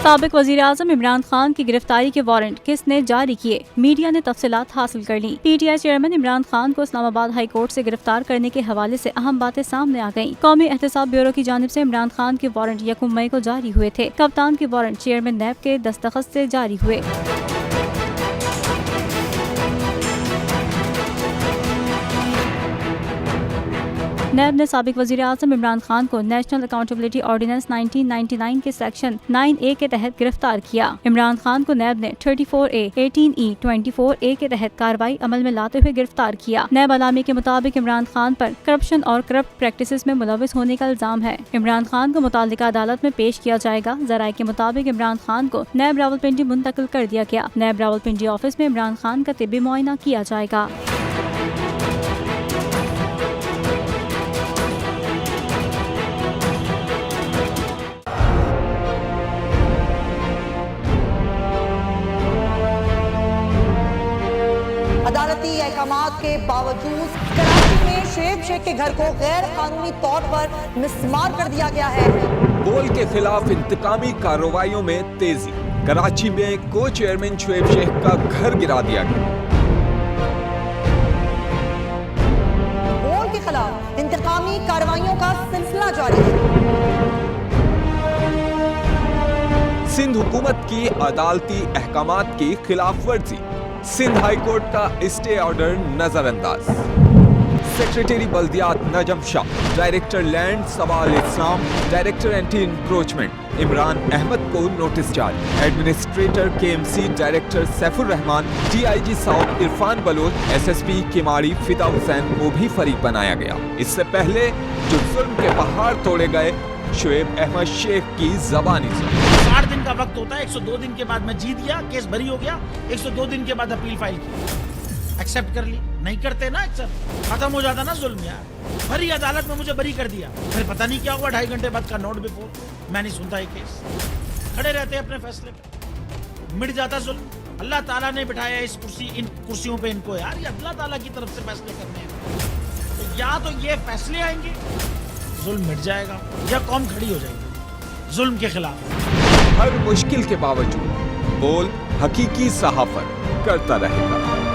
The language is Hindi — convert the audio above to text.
साबिक वजीर आजम इमरान खान की गिरफ्तारी के वारंट किसने जारी किए, मीडिया ने तफसीलात हासिल कर ली। PTI चेयरमैन इमरान खान को इस्लामाबाद हाई कोर्ट से गिरफ्तार करने के हवाले से अहम बातें सामने आ गयी। कौमी एहतसाब ब्यूरो की जानिब से इमरान खान के वारंट 1 मई को जारी हुए थे। कप्तान के वारंट चेयरमैन नैब के दस्तखत से जारी हुए। नैब ने साबिक वजीर आजम इमरान खान को नेशनल अकाउंटेबिलिटी ऑर्डिनेंस 1999 के सेक्शन 9A के तहत गिरफ्तार किया। इमरान खान को नैब ने 34A, 18E, 24A के तहत कार्रवाई अमल में लाते हुए गिरफ्तार किया। नैब अलामी के मुताबिक इमरान खान पर करप्शन और करप्ट प्रैक्टिसेस में मुलविस होने का इल्जाम है। इमरान खान को मुताल्लिका अदालत में पेश किया जाएगा। जराये के मुताबिक इमरान खान को नैब रावलपिंडी मुंतकिल कर दिया गया। नैब रावलपिंडी ऑफिस में इमरान खान का तिब्बी मुआयना किया जाएगा। अदालती अहकामात के बावजूद कराची में शुएब शेख के घर को गैर कानूनी तौर पर मिसमार कर दिया गया है। बोल के खिलाफ इंतकामी कार्रवाइयों में तेजी। कराची में को चेयरमैन शुएब शेख का घर गिरा दिया गया। बोल के खिलाफ इंतकामी कार्रवाइयों का सिलसिला जारी है। सिंध हुकूमत की अदालती अहकामात की खिलाफ वर्जी। सिंध हाई कोर्ट का स्टे ऑर्डर नजरअंदाज। सेक्रेटरी बल्दियात Najam Shah, director land Sawal Islam, director anti encroachment Imran Ahmed को नोटिस जारी। Administrator KMC director Saifur Rehman, DIG south Irfan Baloch, SSP Keamari Fida Hussain को भी फरीक बनाया गया। इससे पहले जो जुल्म के पहाड़ तोड़े गए, शुएब अहमद शेख की जबानी सुनी। 60 दिन का वक्त होता है, 102 दिन के बाद मैं जीत गया, केस भरी हो गया, 102 दिन के बाद अपील फाइल की, एक्सेप्ट कर ली। नहीं करते ना एक्सेप्ट, खत्म हो जाता ना जुल्म यार। भरी अदालत में मुझे बरी कर दिया, फिर पता नहीं क्या हुआ, 2.5 घंटे बाद का नोट बिफोर, मैं नहीं सुनता ये केस। खड़े रहते अपने फैसले पे, मिट जाता जुल्म। अल्लाह ताला ने बिठाया इस इन कुर्सियों पे इनको यार, ये अल्लाह ताला की तरफ से फैसले करने हैं। तो या तो ये फैसले आएंगे, जुल्म मिट जाएगा, या कौम खड़ी हो जाएगी जुल्म के खिलाफ। हर मुश्किल के बावजूद बोल हकीकी सहाफत करता रहेगा।